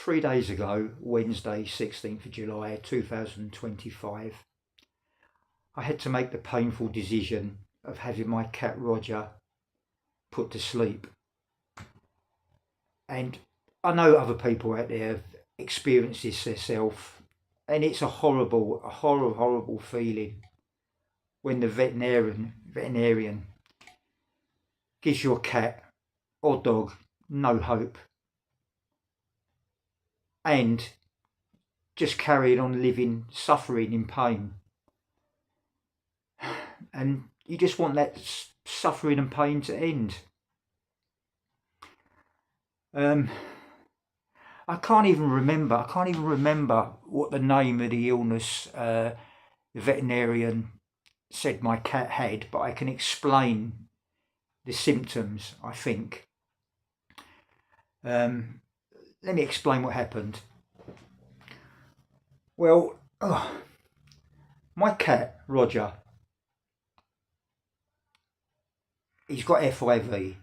3 days ago, Wednesday, 16th of July 2025, I had to make the painful decision of having my cat Roger put to sleep. And I know other people out there have experienced this themselves, and it's a horrible feeling when the veterinarian gives your cat or dog no hope and just carrying on living, suffering in pain. And you just want that suffering and pain to end. I can't even remember what the name of the illness the veterinarian said my cat had, but I can explain the symptoms, I think. Let me explain what happened. Well, my cat, Roger, he's got FIV,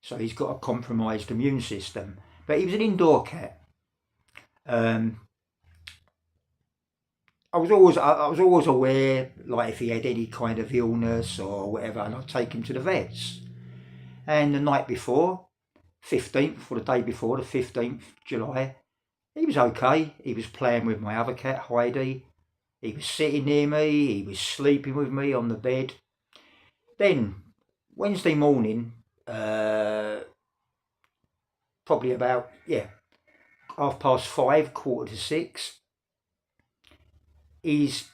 so he's got a compromised immune system, but he was an indoor cat. I was always aware, like if he had any kind of illness or whatever, and I'd take him to the vets. And the night before, 15th, or the day before, the 15th July, he was okay. He was playing with my other cat, Heidi. He was sitting near me. He was sleeping with me on the bed. Then, Wednesday morning, probably about, 5:30, 5:45, he's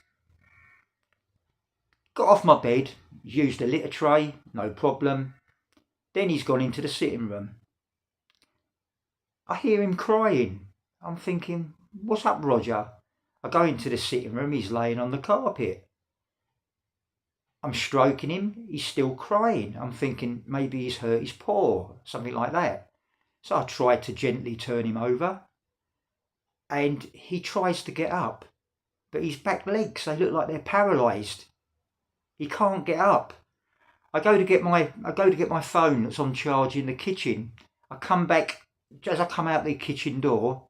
got off my bed, used a litter tray, no problem. Then he's gone into the sitting room. I hear him crying. I'm thinking, what's up, Roger? I go into the sitting room, he's laying on the carpet. I'm stroking him, he's still crying. I'm thinking maybe he's hurt his paw, something like that. So I try to gently turn him over, and he tries to get up, but his back legs, they look like they're paralysed. He can't get up. I go to get my phone that's on charge in the kitchen. I come back, as I come out the kitchen door,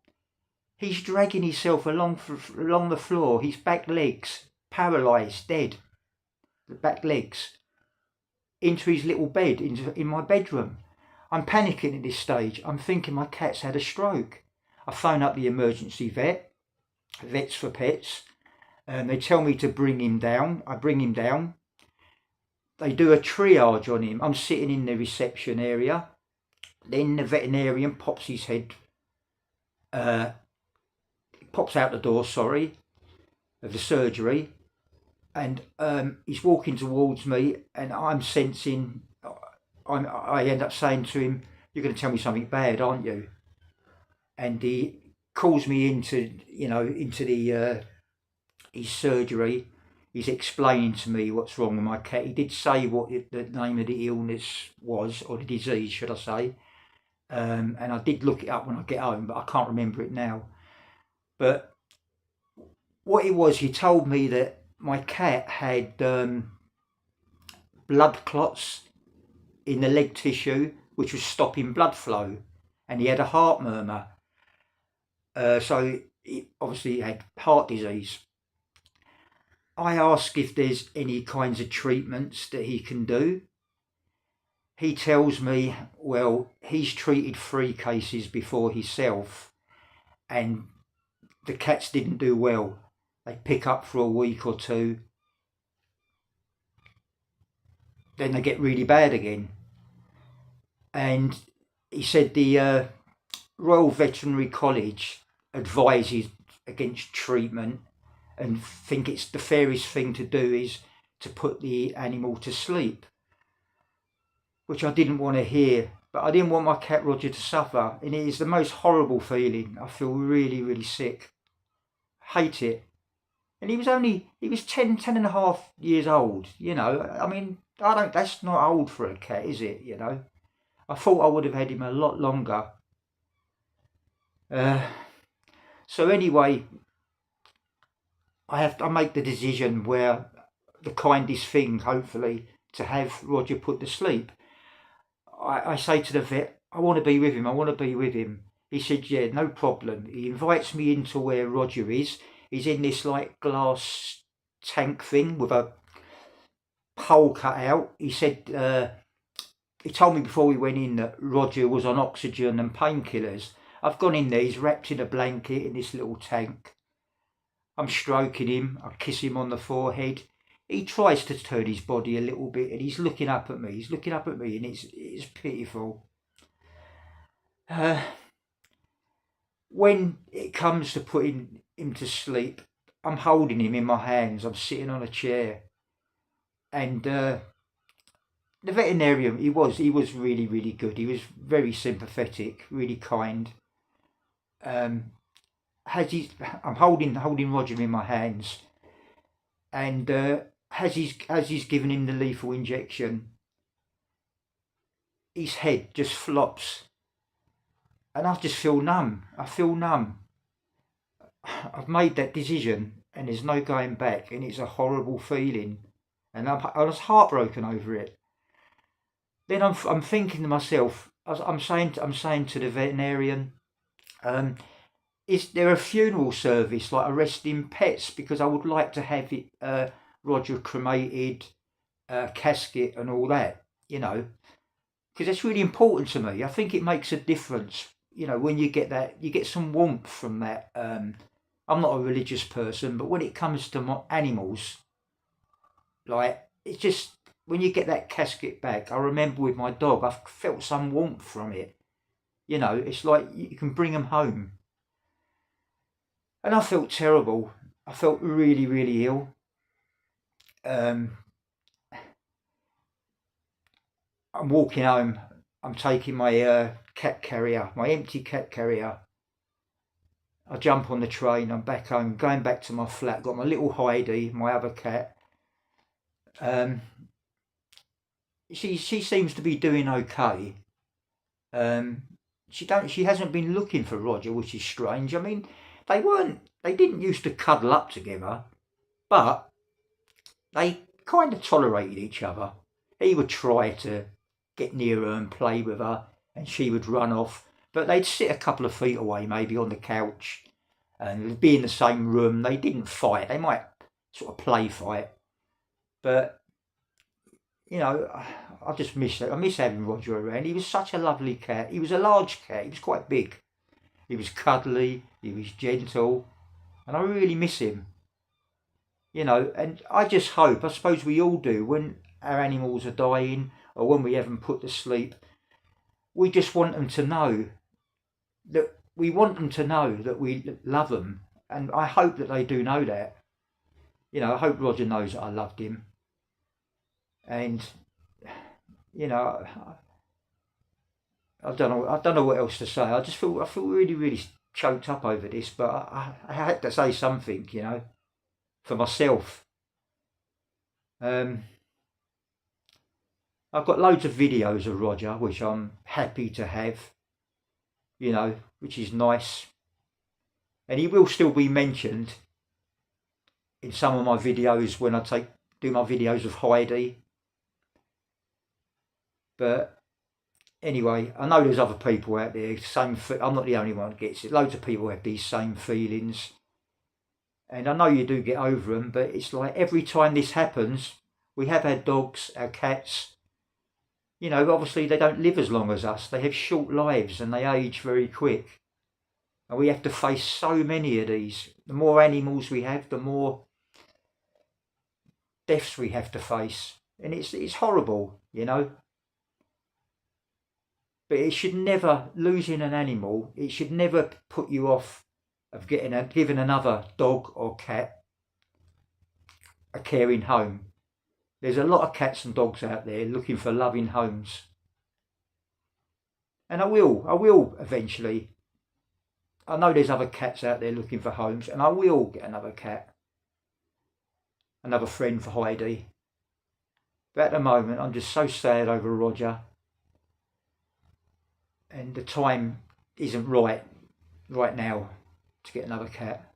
he's dragging himself along the floor, his back legs, paralysed, dead. The back legs, into his little bed, in my bedroom. I'm panicking at this stage. I'm thinking my cat's had a stroke. I phone up the emergency Vets for Pets, and they tell me to bring him down. I bring him down. They do a triage on him. I'm sitting in the reception area. Then the veterinarian pops his head, pops out the door, of the surgery, and he's walking towards me, and I'm sensing, I end up saying to him, "You're going to tell me something bad, aren't you?" And he calls me into the his surgery. He's explaining to me what's wrong with my cat. He did say what the name of the illness was, or the disease, should I say. And I did look it up when I get home, but I can't remember it now. But what it was, he told me that my cat had blood clots in the leg tissue, which was stopping blood flow, and he had a heart murmur. So he obviously had heart disease. I ask if there's any kinds of treatments that he can do. He tells me, well, he's treated 3 cases before himself, and the cats didn't do well. They pick up for a week or 2, then they get really bad again. And he said the Royal Veterinary College advises against treatment and think it's the fairest thing to do is to put the animal to sleep, which I didn't want to hear. But I didn't want my cat Roger to suffer, and it is the most horrible feeling. I feel really, really sick. Hate it. And he was 10 and a half years old, I mean, that's not old for a cat, is it, I thought I would have had him a lot longer. So anyway, I make the decision where the kindest thing, hopefully, to have Roger put to sleep. I say to the vet, I want to be with him. He said, yeah, no problem. He invites me into where Roger is. He's in this like glass tank thing with a hole cut out. He said, he told me before we went in that Roger was on oxygen and painkillers. I've gone in there, he's wrapped in a blanket in this little tank. I'm stroking him, I kiss him on the forehead. He tries to turn his body a little bit and he's looking up at me. He's looking up at me and it's pitiful. When it comes to putting him to sleep, I'm holding him in my hands. I'm sitting on a chair. And the veterinarian, he was really, really good. He was very sympathetic, really kind. I'm holding Roger in my hands, and as he's given him the lethal injection, his head just flops, and I just feel numb. I feel numb. I've made that decision, and there's no going back, and it's a horrible feeling, and I was heartbroken over it. Then I'm thinking to myself, I'm saying to the veterinarian, is there a funeral service like arresting pets? Because I would like to have it, Roger cremated, casket and all that, because it's really important to me. I think it makes a difference, when you get that, you get some warmth from that. I'm not a religious person, but when it comes to my animals, like, it's just, when you get that casket back, I remember with my dog, I felt some warmth from it. It's like you can bring them home. And I felt terrible. I felt really, really ill. I'm walking home. I'm taking my cat carrier, my empty cat carrier. I jump on the train. I'm back home, going back to my flat. Got my little Heidi, my other cat. She seems to be doing okay. She hasn't been looking for Roger, which is strange. I mean, they didn't used to cuddle up together, but they kind of tolerated each other. He would try to get near her and play with her, and she would run off, but they'd sit a couple of feet away, maybe on the couch, and be in the same room. They didn't fight. They might sort of play fight, but I just miss it. I miss having Roger around. He was such a lovely cat. He was a large cat. He was quite big. He was cuddly. He was gentle, and I really miss him. And I just hope, I suppose we all do, when our animals are dying or when we have them put to sleep, we just want them to know that we love them. And I hope that they do know that. I hope Roger knows that I loved him. And, I don't know what else to say. I feel really, really choked up over this, but I had to say something, for myself. I've got loads of videos of Roger, which I'm happy to have, which is nice. And he will still be mentioned in some of my videos when I do my videos of Heidi. But anyway, I know there's other people out there, I'm not the only one that gets it. Loads of people have these same feelings. And I know you do get over them, but it's like every time this happens, we have our dogs, our cats, obviously they don't live as long as us. They have short lives and they age very quick. And we have to face so many of these. The more animals we have, the more deaths we have to face. And it's horrible, But it should never, losing an animal, it should never put you off of giving another dog or cat a caring home. There's a lot of cats and dogs out there looking for loving homes. And I will eventually. I know there's other cats out there looking for homes, and I will get another cat, another friend for Heidi. But at the moment, I'm just so sad over Roger. And the time isn't right now to get another cat.